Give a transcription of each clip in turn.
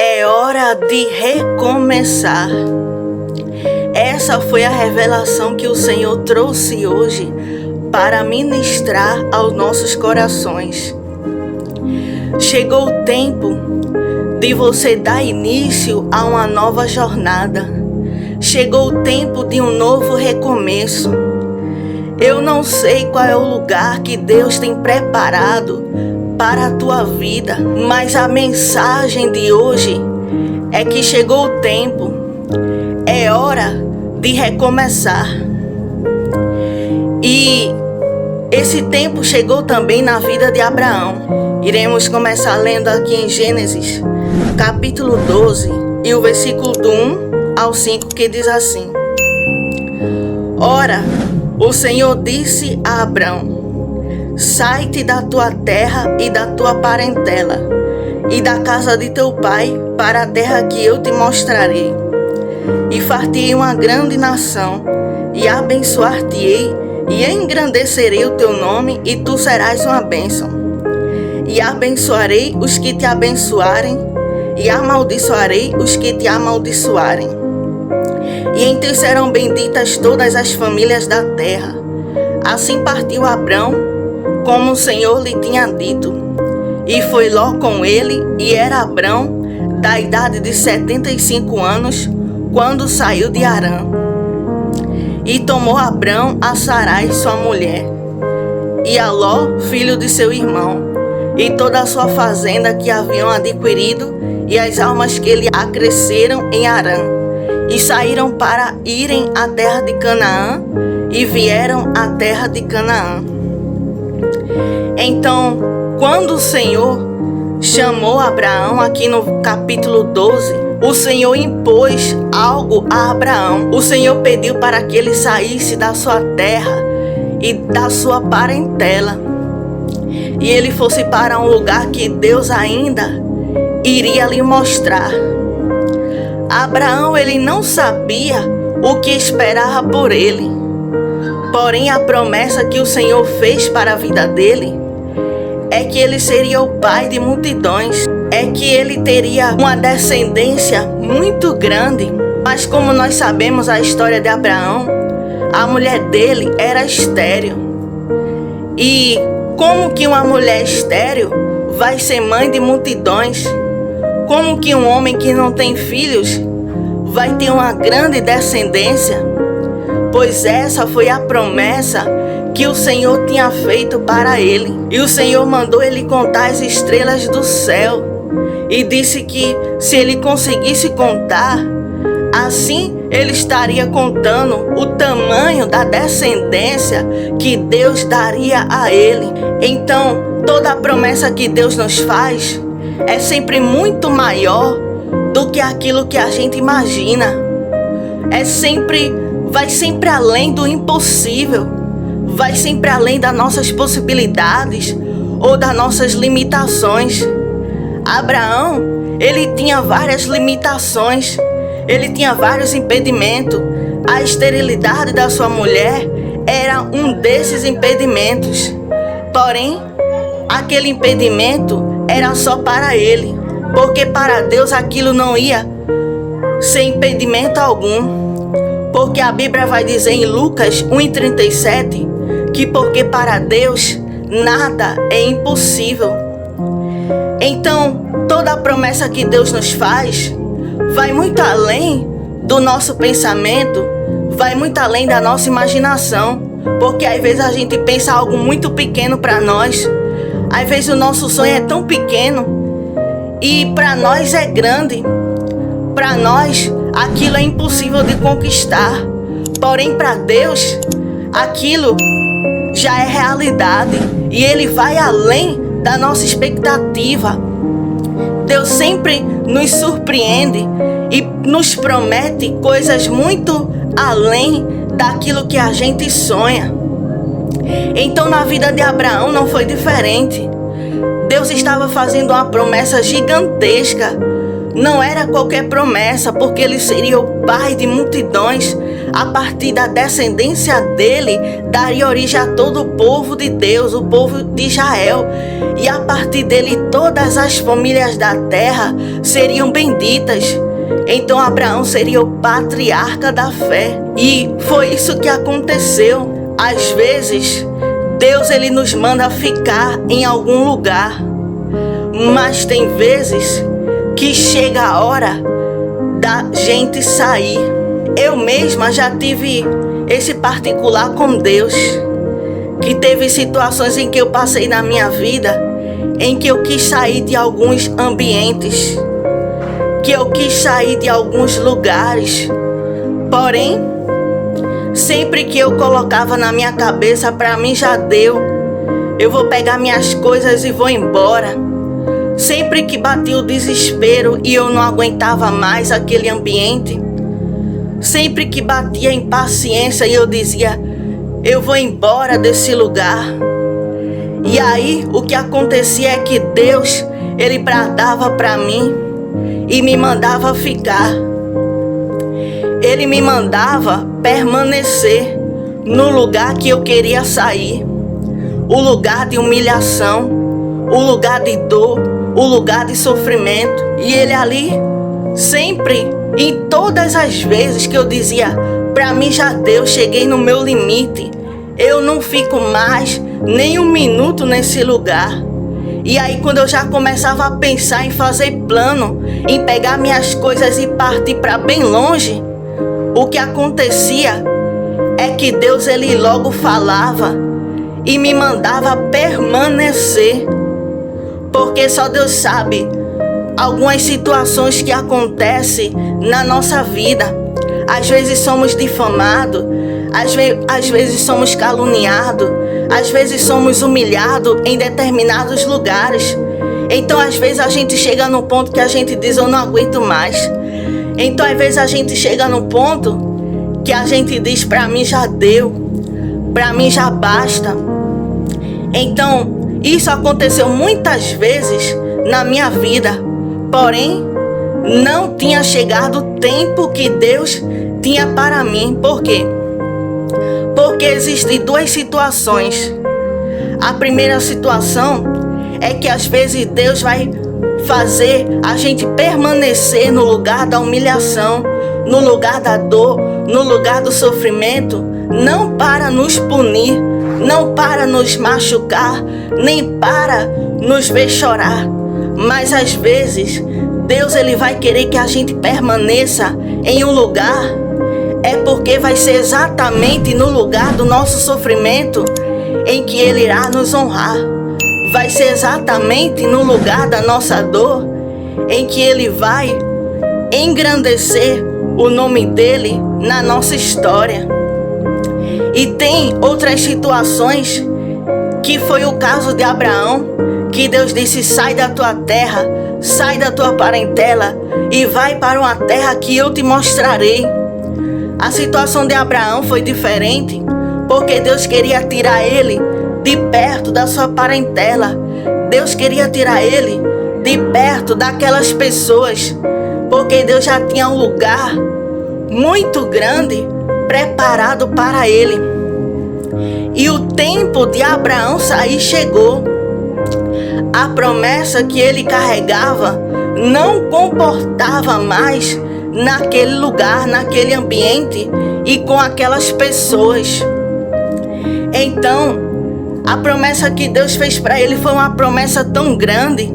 É hora de recomeçar. Essa foi a revelação que o Senhor trouxe hoje para ministrar aos nossos corações. Chegou o tempo de você dar início a uma nova jornada. Chegou o tempo de um novo recomeço. Eu não sei qual é o lugar que Deus tem preparado para a tua vida, mas a mensagem de hoje é que chegou o tempo, é hora de recomeçar. E esse tempo chegou também na vida de Abraão. Iremos começar lendo aqui em Gênesis, capítulo 12, e o versículo do 1 ao 5, que diz assim: Ora, o Senhor disse a Abrão: Sai-te da tua terra e da tua parentela, e da casa de teu pai, para a terra que eu te mostrarei. E far-te-ei uma grande nação, e abençoar-te-ei, e engrandecerei o teu nome, e tu serás uma bênção. E abençoarei os que te abençoarem, e amaldiçoarei os que te amaldiçoarem. E em ti serão benditas todas as famílias da terra. Assim partiu Abrão, como o Senhor lhe tinha dito. E foi Ló com ele, e era Abrão da idade de 75 anos, quando saiu de Harã. E tomou Abrão a Sarai, sua mulher, e a Ló, filho de seu irmão, e toda a sua fazenda que haviam adquirido, e as almas que lhe acresceram em Harã. E saíram para irem à terra de Canaã, e vieram à terra de Canaã. Então, quando o Senhor chamou Abraão, aqui no capítulo 12, o Senhor impôs algo a Abraão. O Senhor pediu para que ele saísse da sua terra e da sua parentela, e ele fosse para um lugar que Deus ainda iria lhe mostrar. Abraão, ele não sabia o que esperava por ele. Porém, a promessa que o Senhor fez para a vida dele é que ele seria o pai de multidões, é que ele teria uma descendência muito grande. Mas como nós sabemos a história de Abraão, a mulher dele era estéril. E como que uma mulher estéril vai ser mãe de multidões? Como que um homem que não tem filhos vai ter uma grande descendência? Pois essa foi a promessa que o Senhor tinha feito para ele. E o Senhor mandou ele contar as estrelas do céu. E disse que se ele conseguisse contar, assim ele estaria contando o tamanho da descendência que Deus daria a ele. Então, toda a promessa que Deus nos faz é sempre muito maior do que aquilo que a gente imagina. Vai sempre além do impossível, vai sempre além das nossas possibilidades ou das nossas limitações. Abraão, ele tinha várias limitações, ele tinha vários impedimentos. A esterilidade da sua mulher era um desses impedimentos. Porém, aquele impedimento era só para ele, porque para Deus aquilo não ia ser impedimento algum. Porque a Bíblia vai dizer em Lucas 1:37 que porque para Deus nada é impossível. Então, toda a promessa que Deus nos faz vai muito além do nosso pensamento, vai muito além da nossa imaginação. Porque às vezes a gente pensa algo muito pequeno para nós. Às vezes o nosso sonho é tão pequeno e para nós é grande. Para nós, aquilo é impossível de conquistar. Porém, para Deus, aquilo já é realidade. E Ele vai além da nossa expectativa. Deus sempre nos surpreende e nos promete coisas muito além daquilo que a gente sonha. Então, na vida de Abraão não foi diferente. Deus estava fazendo uma promessa gigantesca. Não era qualquer promessa, porque ele seria o pai de multidões. a partir da descendência dele, daria origem a todo o povo de Deus, o povo de Israel. E a partir dele, todas as famílias da terra seriam benditas. Então Abraão seria o patriarca da fé. E foi isso que aconteceu. Às vezes, Deus ele nos manda ficar em algum lugar. Mas tem vezes que chega a hora da gente sair. Eu mesma já tive esse particular com Deus, que teve situações em que eu passei na minha vida, em que eu quis sair de alguns ambientes, que eu quis sair de alguns lugares. Porém, sempre que eu colocava na minha cabeça, para mim já deu, eu vou pegar minhas coisas e vou embora. Sempre que batia o desespero e eu não aguentava mais aquele ambiente, sempre que batia a impaciência e eu dizia, eu vou embora desse lugar. E aí o que acontecia é que Deus, ele bradava para mim e me mandava ficar. Ele me mandava permanecer no lugar que eu queria sair. O lugar de humilhação, o lugar de dor, o lugar de sofrimento. E ele ali, sempre, em todas as vezes que eu dizia, para mim já deu, cheguei no meu limite, eu não fico mais nem um minuto nesse lugar. E aí quando eu já começava a pensar em fazer plano, em pegar minhas coisas e partir para bem longe, o que acontecia é que Deus ele logo falava e me mandava permanecer. Porque só Deus sabe algumas situações que acontecem na nossa vida. Às vezes somos difamados, às vezes somos caluniados, às vezes somos humilhados em determinados lugares. Então às vezes a gente chega no ponto que a gente diz, eu não aguento mais. Então às vezes a gente chega no ponto que a gente diz, para mim já deu, para mim já basta. Então isso aconteceu muitas vezes na minha vida, porém não tinha chegado o tempo que Deus tinha para mim. Por quê? Porque existem duas situações. A primeira situação é que às vezes Deus vai fazer a gente permanecer no lugar da humilhação, no lugar da dor, no lugar do sofrimento, não para nos punir, não para nos machucar, nem para nos ver chorar. Mas às vezes Deus ele vai querer que a gente permaneça em um lugar, é porque vai ser exatamente no lugar do nosso sofrimento em que Ele irá nos honrar. Vai ser exatamente no lugar da nossa dor em que Ele vai engrandecer o nome dEle na nossa história. E tem outras situações, que foi o caso de Abraão, que Deus disse, sai da tua terra, sai da tua parentela e vai para uma terra que eu te mostrarei. A situação de Abraão foi diferente, porque Deus queria tirar ele de perto da sua parentela. Deus queria tirar ele de perto daquelas pessoas, porque Deus já tinha um lugar muito grande preparado para ele. E o tempo de Abraão sair chegou. A promessa que ele carregava não comportava mais naquele lugar, naquele ambiente e com aquelas pessoas. Então, a promessa que Deus fez para ele foi uma promessa tão grande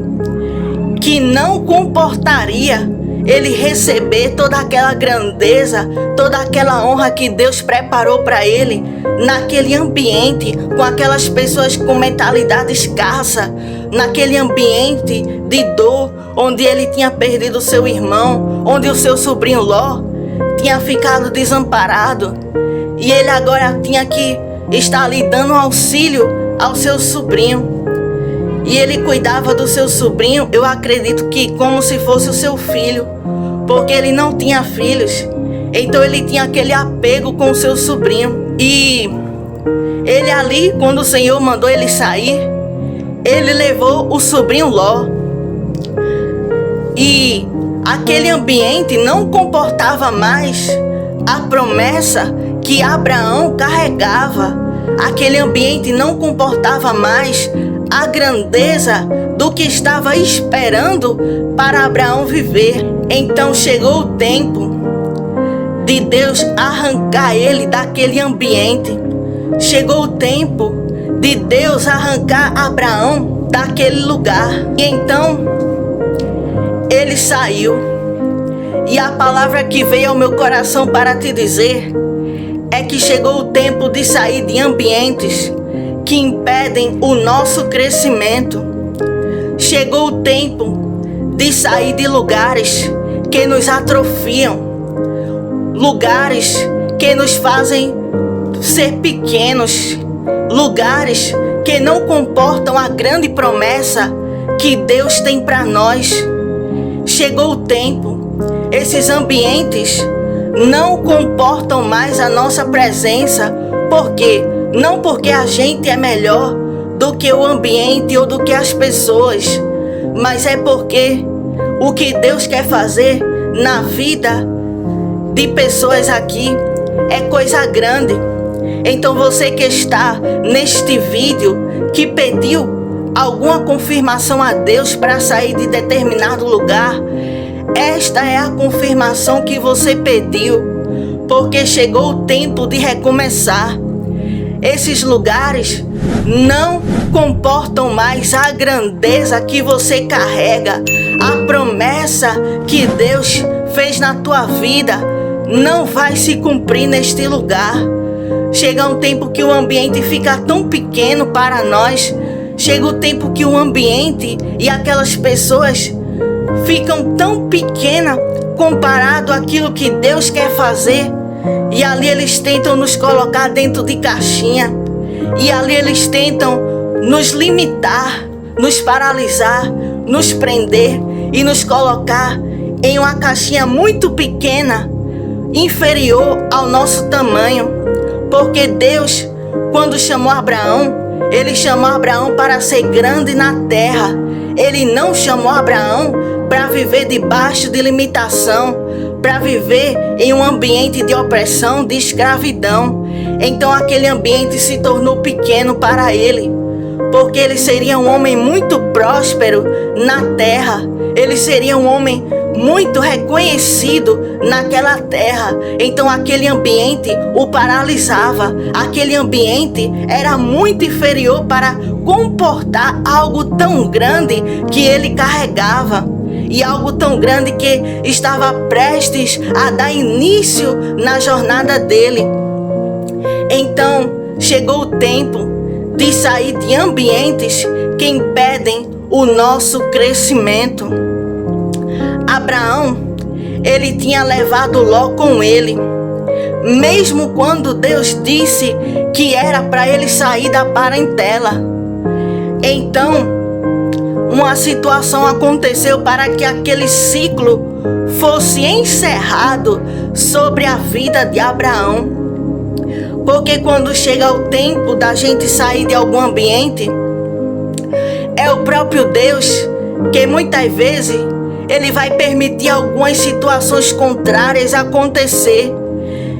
que não comportaria ele receber toda aquela grandeza, toda aquela honra que Deus preparou para ele naquele ambiente, com aquelas pessoas com mentalidade escassa, naquele ambiente de dor, onde ele tinha perdido seu irmão, onde o seu sobrinho Ló tinha ficado desamparado, e ele agora tinha que estar ali dando auxílio ao seu sobrinho. E ele cuidava do seu sobrinho, eu acredito que como se fosse o seu filho, porque ele não tinha filhos. Então ele tinha aquele apego com o seu sobrinho. E ele ali, quando o Senhor mandou ele sair, ele levou o sobrinho Ló. E aquele ambiente não comportava mais a promessa que Abraão carregava. Aquele ambiente não comportava mais a grandeza do que estava esperando para Abraão viver. Então chegou o tempo de Deus arrancar ele daquele ambiente. Chegou o tempo de Deus arrancar Abraão daquele lugar. E então ele saiu. E a palavra que veio ao meu coração para te dizer é que chegou o tempo de sair de ambientes que impedem o nosso crescimento. Chegou o tempo de sair de lugares que nos atrofiam, lugares que nos fazem ser pequenos, lugares que não comportam a grande promessa que Deus tem para nós. Chegou o tempo, esses ambientes não comportam mais a nossa presença. Por quê? Não porque a gente é melhor do que o ambiente ou do que as pessoas, mas é porque o que Deus quer fazer na vida de pessoas aqui é coisa grande. Então você que está neste vídeo, que pediu alguma confirmação a Deus para sair de determinado lugar, esta é a confirmação que você pediu, porque chegou o tempo de recomeçar. Esses lugares não comportam mais a grandeza que você carrega. A promessa que Deus fez na tua vida não vai se cumprir neste lugar. Chega um tempo que o ambiente fica tão pequeno para nós. Chega o tempo que o ambiente e aquelas pessoas ficam tão pequenas comparado àquilo que Deus quer fazer. E ali eles tentam nos colocar dentro de caixinha. E ali eles tentam nos limitar, nos paralisar, nos prender e nos colocar em uma caixinha muito pequena, inferior ao nosso tamanho. Porque Deus, quando chamou Abraão, Ele chamou Abraão para ser grande na terra. Ele não chamou Abraão para viver debaixo de limitação, para viver em um ambiente de opressão, de escravidão. Então aquele ambiente se tornou pequeno para ele, porque ele seria um homem muito próspero na terra. Ele seria um homem muito reconhecido naquela terra. Então aquele ambiente o paralisava. Aquele ambiente era muito inferior para comportar algo tão grande que ele carregava. E algo tão grande que estava prestes a dar início na jornada dele. Então chegou o tempo de sair de ambientes que impedem o nosso crescimento. Abraão, ele tinha levado Ló com ele, mesmo quando Deus disse que era para ele sair da parentela. Então uma situação aconteceu para que aquele ciclo fosse encerrado sobre a vida de Abraão. Porque quando chega o tempo da gente sair de algum ambiente, é o próprio Deus que muitas vezes Ele vai permitir algumas situações contrárias acontecer.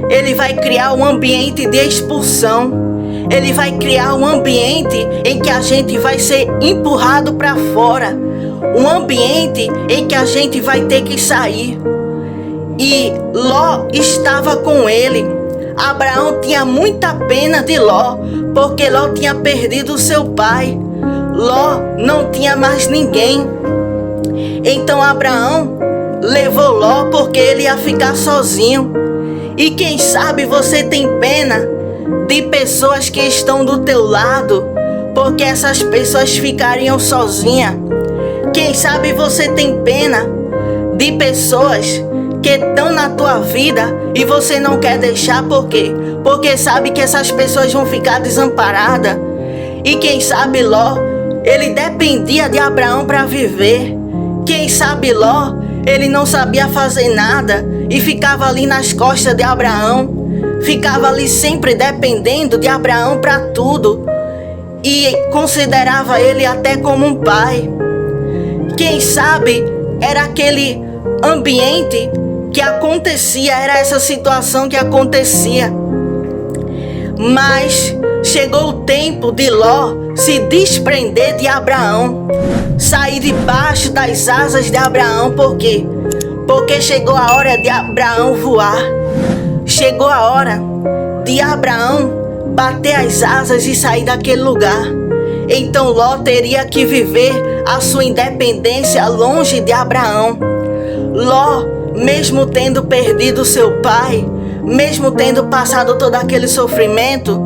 Ele vai criar um ambiente de expulsão. Ele vai criar um ambiente em que a gente vai ser empurrado para fora. Um ambiente em que a gente vai ter que sair. E Ló estava com ele. Abraão tinha muita pena de Ló, porque Ló tinha perdido seu pai. Ló não tinha mais ninguém. Então Abraão levou Ló porque ele ia ficar sozinho. E quem sabe você tem pena de pessoas que estão do teu lado, porque essas pessoas ficariam sozinhas. Quem sabe você tem pena de pessoas que estão na tua vida e você não quer deixar. Por quê? Porque sabe que essas pessoas vão ficar desamparadas. E quem sabe Ló, ele dependia de Abraão para viver. Quem sabe Ló, ele não sabia fazer nada e ficava ali nas costas de Abraão. Ficava ali sempre dependendo de Abraão para tudo. E considerava ele até como um pai. Quem sabe era aquele ambiente que acontecia, era essa situação que acontecia. Mas chegou o tempo de Ló se desprender de Abraão, sair debaixo das asas de Abraão. Por quê? Porque chegou a hora de Abraão voar. Chegou a hora de Abraão bater as asas e sair daquele lugar. Então Ló teria que viver a sua independência longe de Abraão. Ló, mesmo tendo perdido seu pai, mesmo tendo passado todo aquele sofrimento,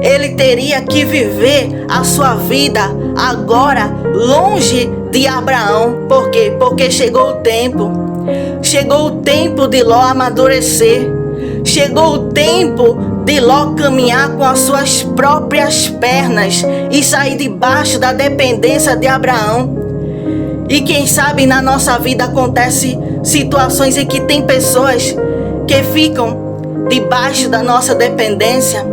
ele teria que viver a sua vida agora longe de Abraão. Por quê? Porque chegou o tempo. Chegou o tempo de Ló amadurecer. Chegou o tempo de Ló caminhar com as suas próprias pernas e sair debaixo da dependência de Abraão. E quem sabe na nossa vida acontece situações em que tem pessoas que ficam debaixo da nossa dependência,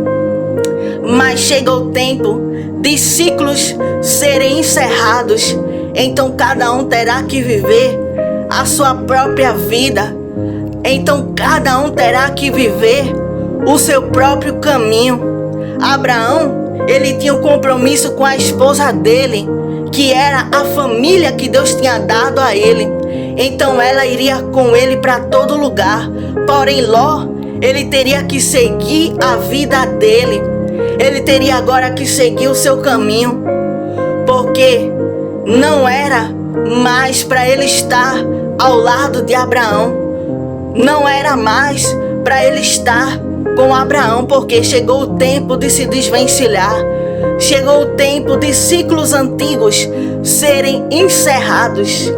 mas chega o tempo de ciclos serem encerrados. Então cada um terá que viver a sua própria vida. Então cada um terá que viver o seu próprio caminho. Abraão, ele tinha um compromisso com a esposa dele, que era a família que Deus tinha dado a ele. Então ela iria com ele para todo lugar. Porém Ló, ele teria que seguir a vida dele. Ele teria agora que seguir o seu caminho, porque não era mais para ele estar ao lado de Abraão. Não era mais para ele estar com Abraão, porque chegou o tempo de se desvencilhar. Chegou o tempo de ciclos antigos serem encerrados.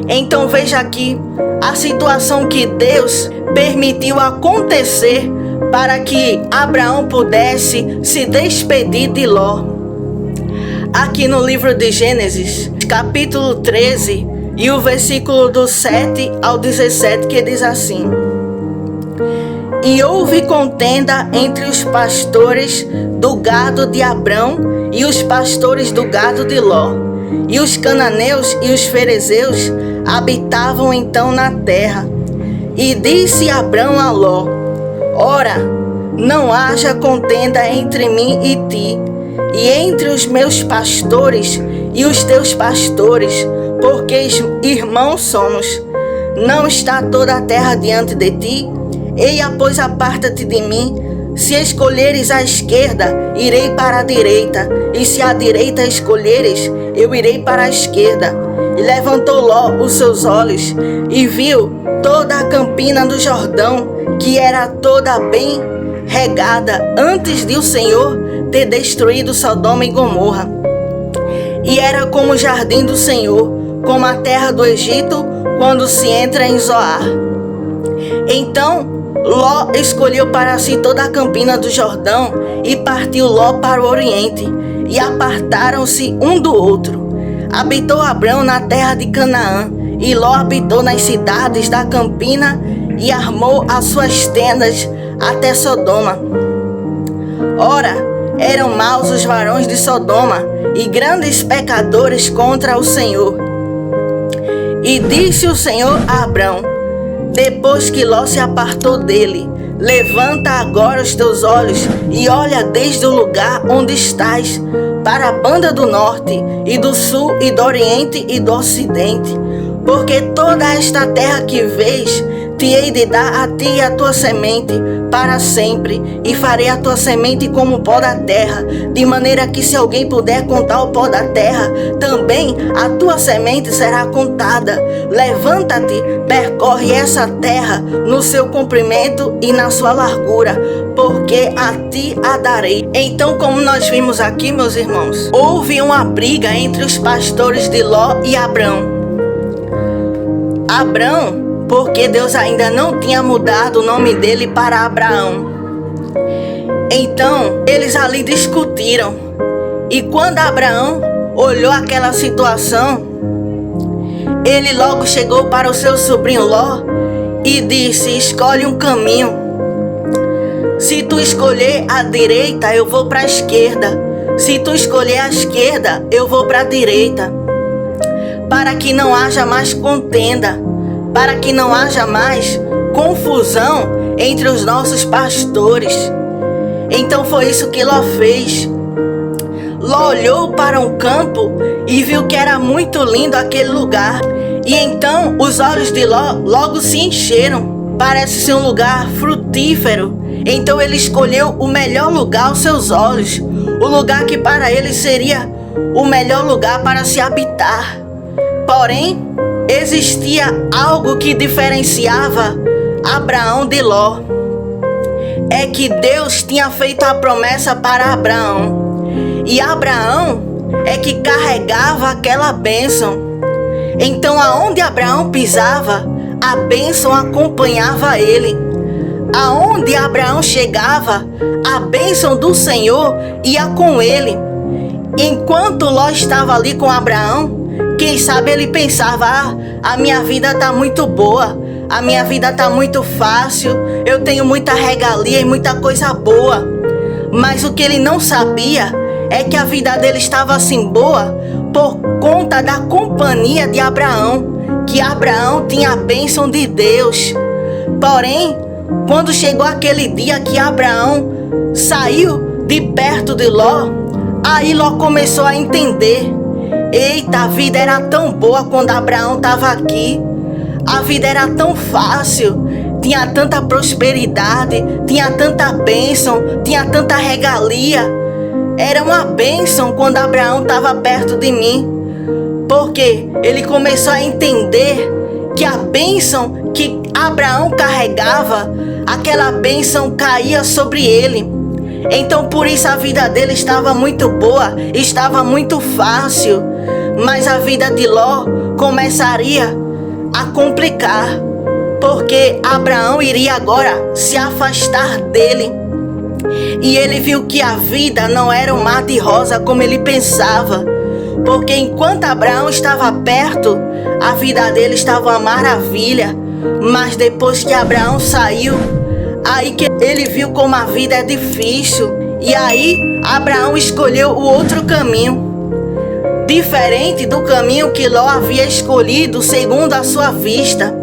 Então veja aqui a situação que Deus permitiu acontecer para que Abraão pudesse se despedir de Ló. Aqui no livro de Gênesis, capítulo 13, e o versículo do 7 ao 17, que diz assim: E houve contenda entre os pastores do gado de Abrão e os pastores do gado de Ló. E os cananeus e os ferezeus habitavam então na terra. E disse Abrão a Ló: Ora, não haja contenda entre mim e ti, e entre os meus pastores e os teus pastores, porque irmãos somos. Não está toda a terra diante de ti? Eia, pois, aparta-te de mim. Se escolheres a esquerda, irei para a direita, e se a direita escolheres, eu irei para a esquerda. E levantou Ló os seus olhos, e viu toda a campina do Jordão, que era toda bem regada, antes de o Senhor ter destruído Sodoma e Gomorra. E era como o jardim do Senhor, como a terra do Egito, quando se entra em Zoar. Então Ló escolheu para si toda a campina do Jordão, e partiu Ló para o oriente, e apartaram-se um do outro. Habitou Abrão na terra de Canaã, e Ló habitou nas cidades da campina, e armou as suas tendas até Sodoma. Ora, eram maus os varões de Sodoma, e grandes pecadores contra o Senhor. E disse o Senhor a Abrão, depois que Ló se apartou dele: Levanta agora os teus olhos e olha desde o lugar onde estás para a banda do norte e do sul e do oriente e do ocidente, porque toda esta terra que vês te hei de dar a ti e a tua semente para sempre, e farei a tua semente como o pó da terra, de maneira que se alguém puder contar o pó da terra, também a tua semente será contada. Levanta-te, percorre essa terra no seu comprimento e na sua largura, porque a ti a darei. Então, como nós vimos aqui, meus irmãos, houve uma briga entre os pastores de Ló e Abrão. Abrão, porque Deus ainda não tinha mudado o nome dele para Abraão. Então, eles ali discutiram. E quando Abraão olhou aquela situação, ele logo chegou para o seu sobrinho Ló e disse: Escolhe um caminho. Se tu escolher a direita, eu vou para a esquerda. Se tu escolher a esquerda, eu vou para a direita. Para que não haja mais contenda. para que não haja mais confusão entre os nossos pastores. Então foi isso que Ló fez. Ló olhou para um campo e viu que era muito lindo aquele lugar. E então os olhos de Ló logo se encheram. Parece ser um lugar frutífero. Então ele escolheu o melhor lugar aos seus olhos, o lugar que para ele seria o melhor lugar para se habitar. Porém, existia algo que diferenciava Abraão de Ló. É que Deus tinha feito a promessa para Abraão. E Abraão é que carregava aquela bênção. Então aonde Abraão pisava, a bênção acompanhava ele. Aonde Abraão chegava, a bênção do Senhor ia com ele. Enquanto Ló estava ali com Abraão, quem sabe ele pensava: a minha vida está muito boa, a minha vida está muito fácil, eu tenho muita regalia e muita coisa boa. Mas o que ele não sabia é que a vida dele estava assim boa por conta da companhia de Abraão, que Abraão tinha a bênção de Deus. Porém, quando chegou aquele dia que Abraão saiu de perto de Ló, aí Ló começou a entender: eita, a vida era tão boa quando Abraão estava aqui. A vida era tão fácil, tinha tanta prosperidade, tinha tanta bênção, tinha tanta regalia. Era uma bênção quando Abraão estava perto de mim. Porque ele começou a entender que a bênção que Abraão carregava, aquela bênção caía sobre ele. Então por isso a vida dele estava muito boa, estava muito fácil. Mas a vida de Ló começaria a complicar, porque Abraão iria agora se afastar dele. E ele viu que a vida não era um mar de rosa como ele pensava. Porque enquanto Abraão estava perto, a vida dele estava uma maravilha. Mas depois que Abraão saiu, aí que ele viu como a vida é difícil. E aí Abraão escolheu o outro caminho, diferente do caminho que Ló havia escolhido segundo a sua vista.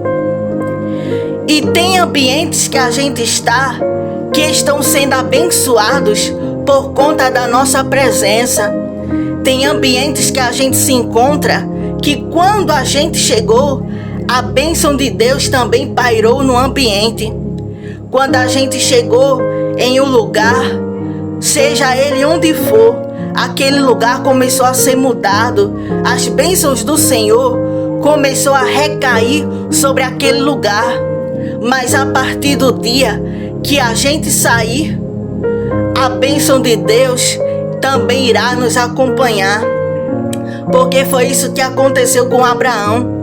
E tem ambientes que a gente está, que estão sendo abençoados por conta da nossa presença. Tem ambientes que a gente se encontra, que quando a gente chegou, a bênção de Deus também pairou no ambiente. Quando a gente chegou em um lugar, seja ele onde for, aquele lugar começou a ser mudado. As bênçãos do Senhor começou a recair sobre aquele lugar. Mas a partir do dia que a gente sair, a bênção de Deus também irá nos acompanhar. Porque foi isso que aconteceu com Abraão.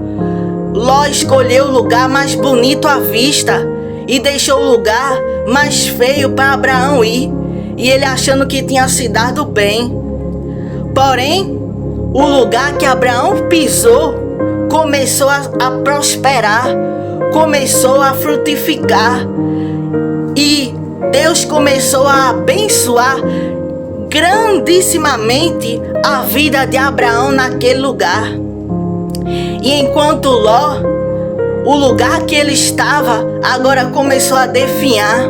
Ló escolheu o lugar mais bonito à vista e deixou o lugar mais feio para Abraão ir. E ele achando que tinha se dado bem. Porém, o lugar que Abraão pisou começou a prosperar, começou a frutificar. E Deus começou a abençoar grandissimamente a vida de Abraão naquele lugar. E enquanto Ló, o lugar que ele estava, agora começou a definhar,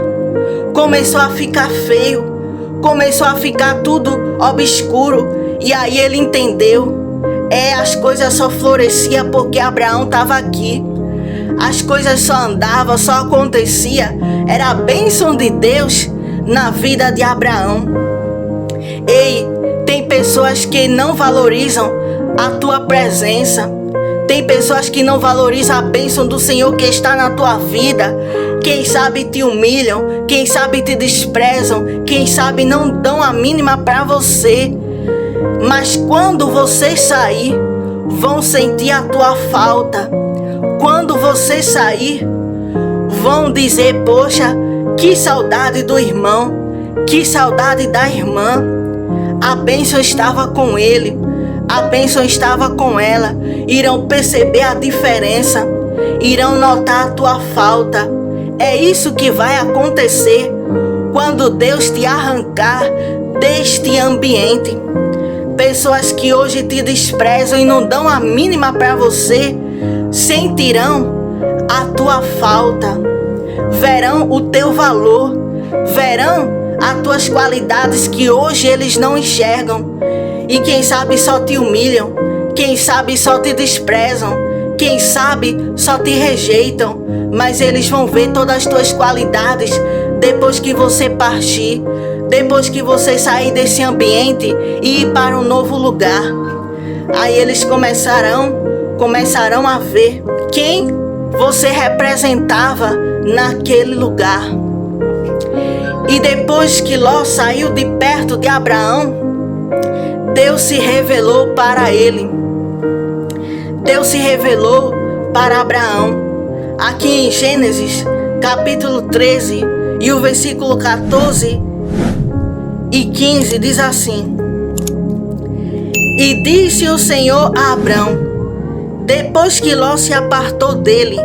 começou a ficar feio, começou a ficar tudo obscuro. E aí ele entendeu, as coisas só floresciam porque Abraão estava aqui. As coisas só andavam, só acontecia, era a bênção de Deus na vida de Abraão. Ei, tem pessoas que não valorizam a tua presença. Tem pessoas que não valorizam a bênção do Senhor que está na tua vida. Quem sabe te humilham, quem sabe te desprezam, quem sabe não dão a mínima para você. Mas quando você sair, vão sentir a tua falta. Quando você sair, vão dizer: poxa, que saudade do irmão, que saudade da irmã. A bênção estava com ele, a bênção estava com ela. Irão perceber a diferença, irão notar a tua falta. É isso que vai acontecer quando Deus te arrancar deste ambiente. Pessoas que hoje te desprezam e não dão a mínima para você, sentirão a tua falta, verão o teu valor, verão as tuas qualidades que hoje eles não enxergam. E quem sabe só te humilham, quem sabe só te desprezam, quem sabe só te rejeitam. Mas eles vão ver todas as tuas qualidades depois que você partir, depois que você sair desse ambiente e ir para um novo lugar. Aí eles começarão a ver quem você representava naquele lugar. E depois que Ló saiu de perto de Abraão, Deus se revelou para ele. Deus se revelou para Abraão. Aqui em Gênesis, capítulo 13, e o versículo 14 e 15 diz assim: E disse o Senhor a Abrão, depois que Ló se apartou dele: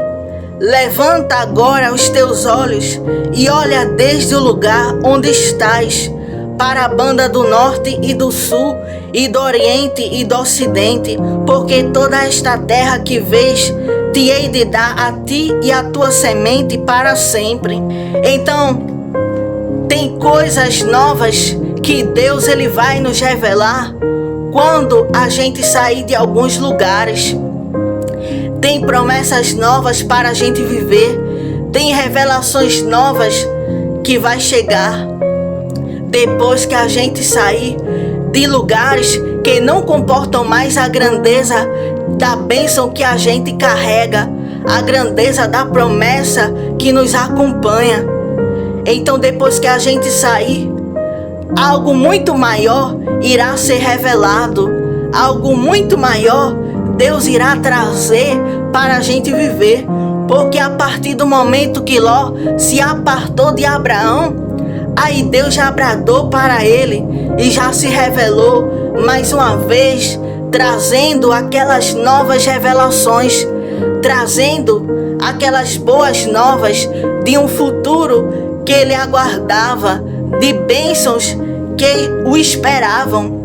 Levanta agora os teus olhos e olha desde o lugar onde estás, para a banda do norte e do sul, e do oriente e do ocidente, porque toda esta terra que vês te hei de dar a ti e a tua semente para sempre. Então, tem coisas novas que Deus ele vai nos revelar quando a gente sair de alguns lugares. Tem promessas novas para a gente viver. Tem revelações novas que vai chegar depois que a gente sair de lugares que não comportam mais a grandeza da bênção que a gente carrega, a grandeza da promessa que nos acompanha. Então, depois que a gente sair, algo muito maior irá ser revelado, algo muito maior Deus irá trazer para a gente viver. Porque a partir do momento que Ló se apartou de Abraão, aí Deus já bradou para ele e já se revelou mais uma vez, trazendo aquelas novas revelações, trazendo aquelas boas novas de um futuro que ele aguardava, de bênçãos que o esperavam.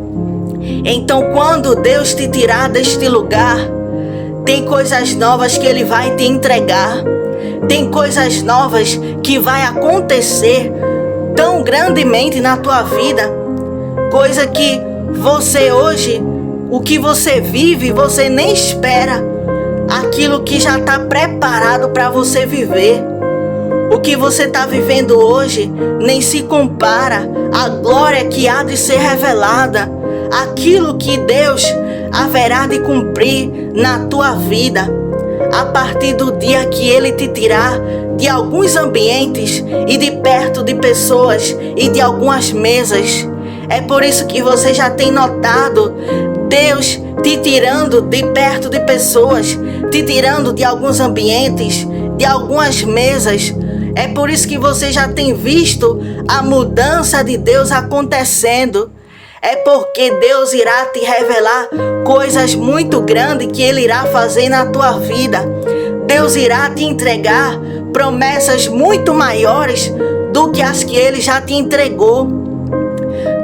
Então, quando Deus te tirar deste lugar, tem coisas novas que Ele vai te entregar. Tem coisas novas que vai acontecer tão grandemente na tua vida. Coisa que você hoje, o que você vive, você nem espera. Aquilo que já está preparado para você viver. O que você está vivendo hoje nem se compara à glória que há de ser revelada. Aquilo que Deus haverá de cumprir na tua vida a partir do dia que Ele te tirar de alguns ambientes e de perto de pessoas e de algumas mesas. É por isso que você já tem notado Deus te tirando de perto de pessoas, te tirando de alguns ambientes, de algumas mesas. É por isso que você já tem visto a mudança de Deus acontecendo. É porque Deus irá te revelar coisas muito grandes que Ele irá fazer na tua vida. Deus irá te entregar promessas muito maiores do que as que Ele já te entregou.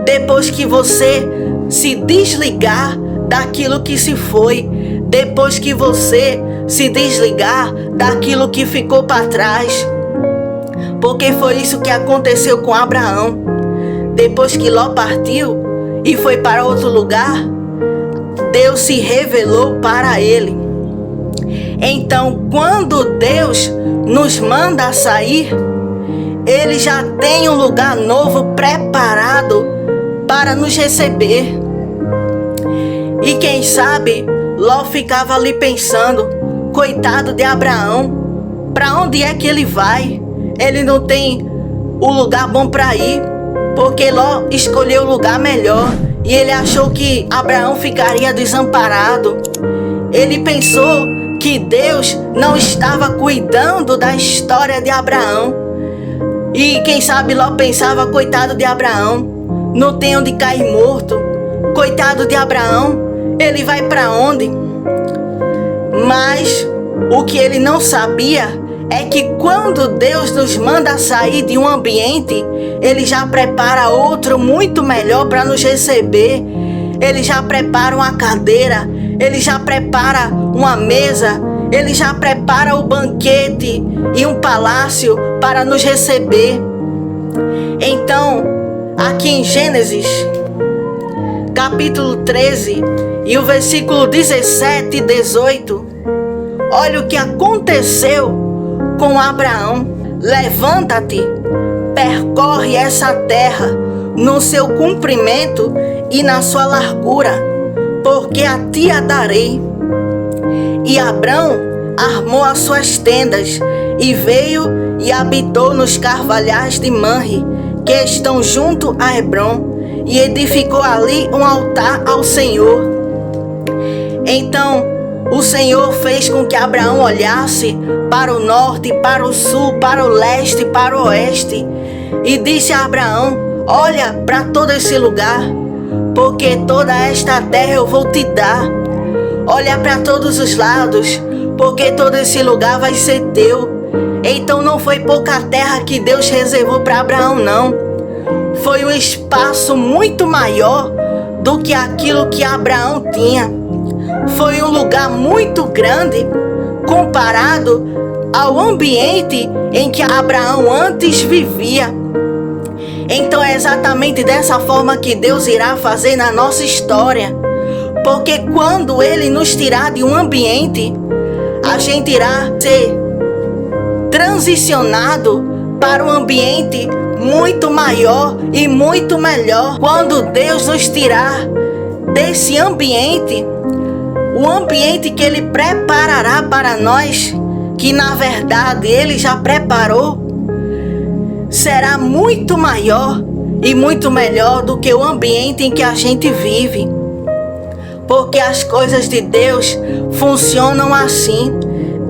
Depois que você se desligar daquilo que se foi, depois que você se desligar daquilo que ficou para trás. Porque foi isso que aconteceu com Abraão. Depois que Ló partiu e foi para outro lugar, Deus se revelou para ele. Então, quando Deus nos manda sair, Ele já tem um lugar novo preparado para nos receber. E quem sabe, Ló ficava ali pensando, coitado de Abraão, para onde é que ele vai? Ele não tem o lugar bom para ir, porque Ló escolheu o lugar melhor e ele achou que Abraão ficaria desamparado. Ele pensou que Deus não estava cuidando da história de Abraão. E quem sabe Ló pensava, coitado de Abraão, não tem onde cair morto. Coitado de Abraão, ele vai para onde? Mas o que ele não sabia é que quando Deus nos manda sair de um ambiente, Ele já prepara outro muito melhor para nos receber. Ele já prepara uma cadeira, Ele já prepara uma mesa Ele já prepara o banquete e um palácio para nos receber. Então, aqui em Gênesis, capítulo 13, e o versículo 17 e 18, olha o que aconteceu com Abraão. Levanta-te, percorre essa terra no seu comprimento e na sua largura, porque a ti a darei. E Abrão armou as suas tendas e veio e habitou nos carvalhais de Manre, que estão junto a Hebrom, e edificou ali um altar ao Senhor. Então o Senhor fez com que Abraão olhasse para o norte, para o sul, para o leste, para o oeste, e disse a Abraão: olha para todo esse lugar, porque toda esta terra eu vou te dar. Olha para todos os lados, porque todo esse lugar vai ser teu. Então não foi pouca terra que Deus reservou para Abraão, não. Foi um espaço muito maior do que aquilo que Abraão tinha. Foi um lugar muito grande comparado ao ambiente em que Abraão antes vivia. Então é exatamente dessa forma que Deus irá fazer na nossa história. Porque quando Ele nos tirar de um ambiente, a gente irá ser transicionado para um ambiente muito maior e muito melhor. Quando Deus nos tirar desse ambiente, o ambiente que Ele preparará para nós, que na verdade Ele já preparou, será muito maior e muito melhor do que o ambiente em que a gente vive. Porque as coisas de Deus funcionam assim.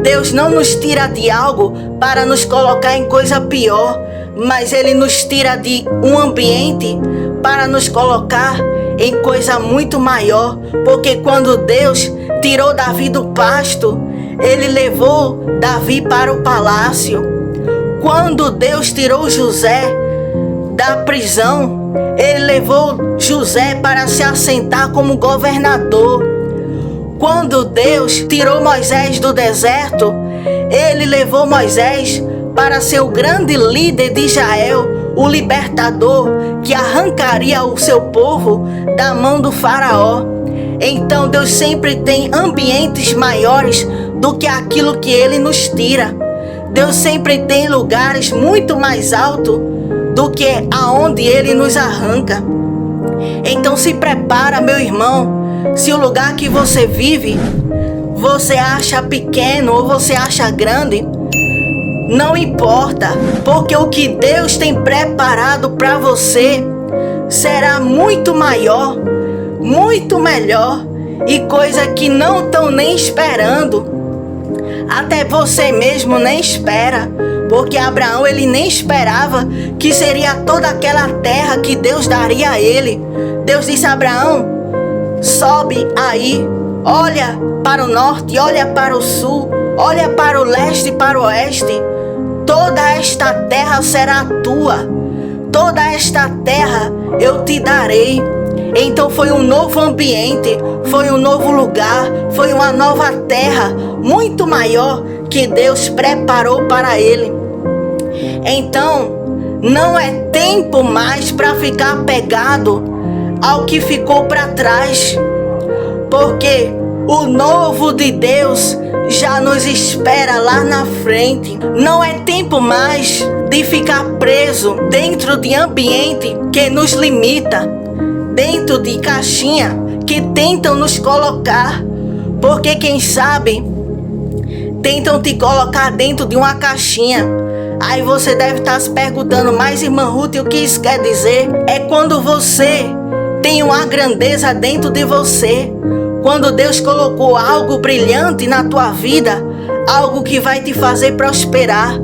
Deus não nos tira de algo para nos colocar em coisa pior, mas Ele nos tira de um ambiente para nos colocar em coisa muito maior. Porque quando Deus tirou Davi do pasto, Ele levou Davi para o palácio. Quando Deus tirou José da prisão, Ele levou José para se assentar como governador. Quando Deus tirou Moisés do deserto, Ele levou Moisés para ser o grande líder de Israel, o libertador que arrancaria o seu povo da mão do faraó. Então Deus sempre tem ambientes maiores do que aquilo que Ele nos tira. Deus sempre tem lugares muito mais altos do que aonde Ele nos arranca. Então se prepara, meu irmão. Se o lugar que você vive, você acha pequeno ou você acha grande, não importa, porque o que Deus tem preparado para você será muito maior, muito melhor, e coisa que não estão nem esperando. Até você mesmo nem espera, porque Abraão ele nem esperava que seria toda aquela terra que Deus daria a ele. Deus disse a Abraão: sobe aí, olha para o norte, olha para o sul, olha para o leste e para o oeste. Toda esta terra será tua, toda esta terra eu te darei. Então foi um novo ambiente, foi um novo lugar, foi uma nova terra, muito maior, que Deus preparou para ele. Então, não é tempo mais para ficar apegado ao que ficou para trás, porque o novo de Deus já nos espera lá na frente. Não é tempo mais de ficar preso dentro de ambiente que nos limita, dentro de caixinha que tentam nos colocar, porque quem sabe tentam te colocar dentro de uma caixinha. Aí você deve estar se perguntando: mas irmã Ruth, o que isso quer dizer? É quando você tem uma grandeza dentro de você, quando Deus colocou algo brilhante na tua vida, algo que vai te fazer prosperar,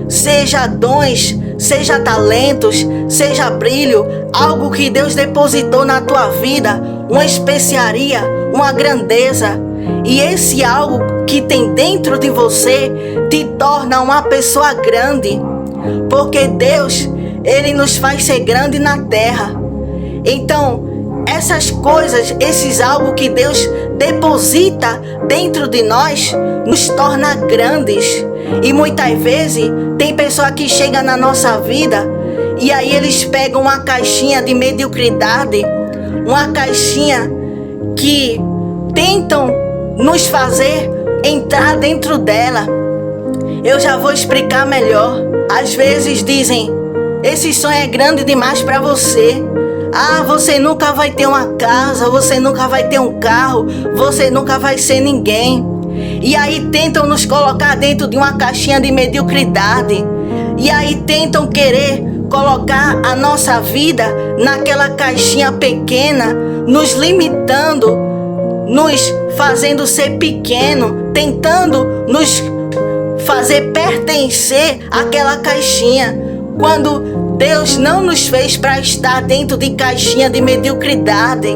seja dons, seja talentos, seja brilho, algo que Deus depositou na tua vida, uma especiaria, uma grandeza. E esse algo que tem dentro de você te torna uma pessoa grande, porque Deus, Ele nos faz ser grande na terra. Então, essas coisas, esses algo que Deus deposita dentro de nós nos torna grandes. E muitas vezes tem pessoa que chega na nossa vida e aí eles pegam uma caixinha de mediocridade, uma caixinha que tentam nos fazer entrar dentro dela. Eu já vou explicar melhor. Às vezes dizem: esse sonho é grande demais para você. Ah, você nunca vai ter uma casa, você nunca vai ter um carro, você nunca vai ser ninguém. E aí tentam nos colocar dentro de uma caixinha de mediocridade. E aí tentam querer colocar a nossa vida naquela caixinha pequena, nos limitando, nos fazendo ser pequeno, tentando nos fazer pertencer àquela caixinha, quando Deus não nos fez para estar dentro de caixinha de mediocridade.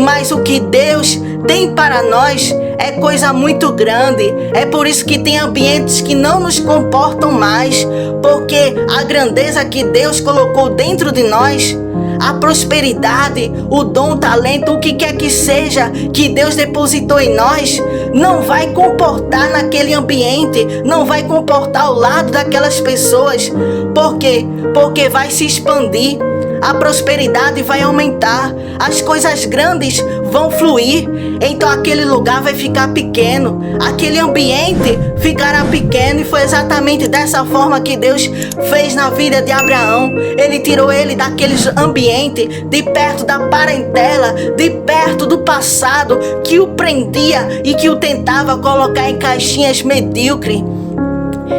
Mas o que Deus tem para nós é coisa muito grande. É por isso que tem ambientes que não nos comportam mais, porque a grandeza que Deus colocou dentro de nós, a prosperidade, o dom, o talento, o que quer que seja que Deus depositou em nós, não vai comportar naquele ambiente, não vai comportar ao lado daquelas pessoas. Por quê? Porque vai se expandir, a prosperidade vai aumentar, as coisas grandes vão fluir, então aquele lugar vai ficar pequeno, aquele ambiente ficará pequeno. E foi exatamente dessa forma que Deus fez na vida de Abraão. Ele tirou ele daquele ambiente, de perto da parentela, de perto do passado que o prendia e que o tentava colocar em caixinhas medíocres.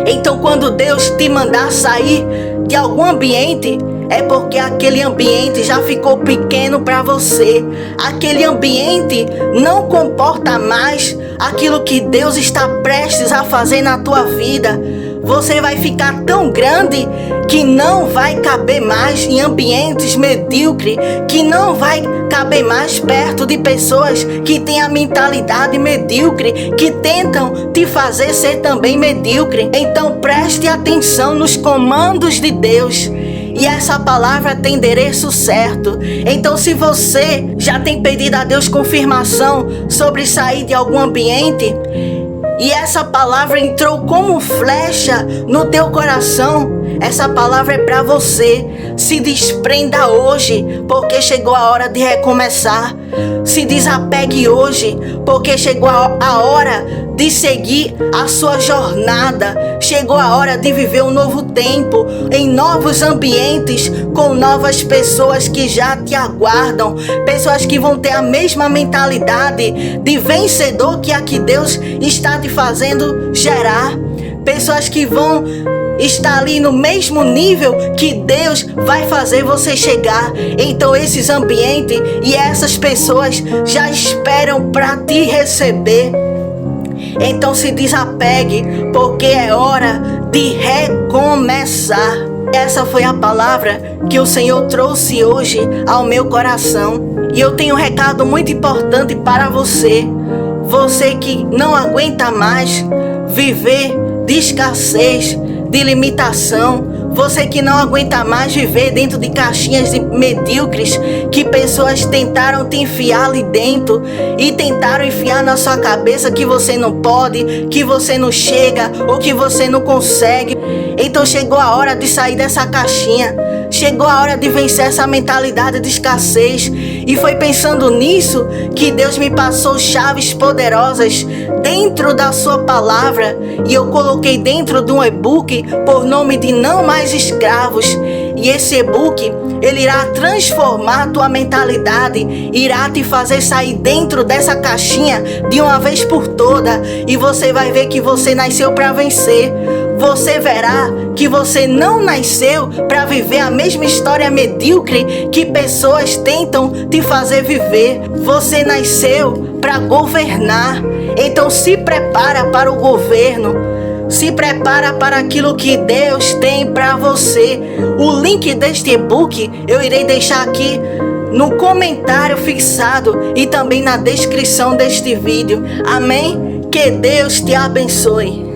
Então quando Deus te mandar sair de algum ambiente, é porque aquele ambiente já ficou pequeno para você. Aquele ambiente não comporta mais aquilo que Deus está prestes a fazer na tua vida. Você vai ficar tão grande que não vai caber mais em ambientes medíocres, que não vai caber mais perto de pessoas que têm a mentalidade medíocre, que tentam te fazer ser também medíocre. Então preste atenção nos comandos de Deus. E essa palavra tem endereço certo. Então se você já tem pedido a Deus confirmação sobre sair de algum ambiente, e essa palavra entrou como flecha no teu coração, essa palavra é para você. Se desprenda hoje, porque chegou a hora de recomeçar. Se desapegue hoje, porque chegou a hora de seguir a sua jornada. Chegou a hora de viver um novo tempo, em novos ambientes, com novas pessoas que já te aguardam. Pessoas que vão ter a mesma mentalidade de vencedor que a que Deus está te fazendo gerar. Pessoas que vão estar ali no mesmo nível que Deus vai fazer você chegar. Então esses ambientes e essas pessoas já esperam para te receber. Então se desapegue, porque é hora de recomeçar. Essa foi a palavra que o Senhor trouxe hoje ao meu coração. E eu tenho um recado muito importante para você. Você que não aguenta mais viver de escassez, de limitação. Você que não aguenta mais viver dentro de caixinhas medíocres que pessoas tentaram te enfiar ali dentro e tentaram enfiar na sua cabeça que você não pode, que você não chega ou que você não consegue. Então chegou a hora de sair dessa caixinha. Chegou a hora de vencer essa mentalidade de escassez. E foi pensando nisso que Deus me passou chaves poderosas dentro da sua palavra. E eu coloquei dentro de um e-book por nome de Não Mais Escravos. E esse e-book, ele irá transformar a tua mentalidade, irá te fazer sair dentro dessa caixinha de uma vez por toda. E você vai ver que você nasceu para vencer. Você verá que você não nasceu para viver a mesma história medíocre que pessoas tentam te fazer viver. Você nasceu para governar. Então se prepara para o governo. Se prepara para aquilo que Deus tem para você. O link deste e-book eu irei deixar aqui no comentário fixado e também na descrição deste vídeo. Amém? Que Deus te abençoe.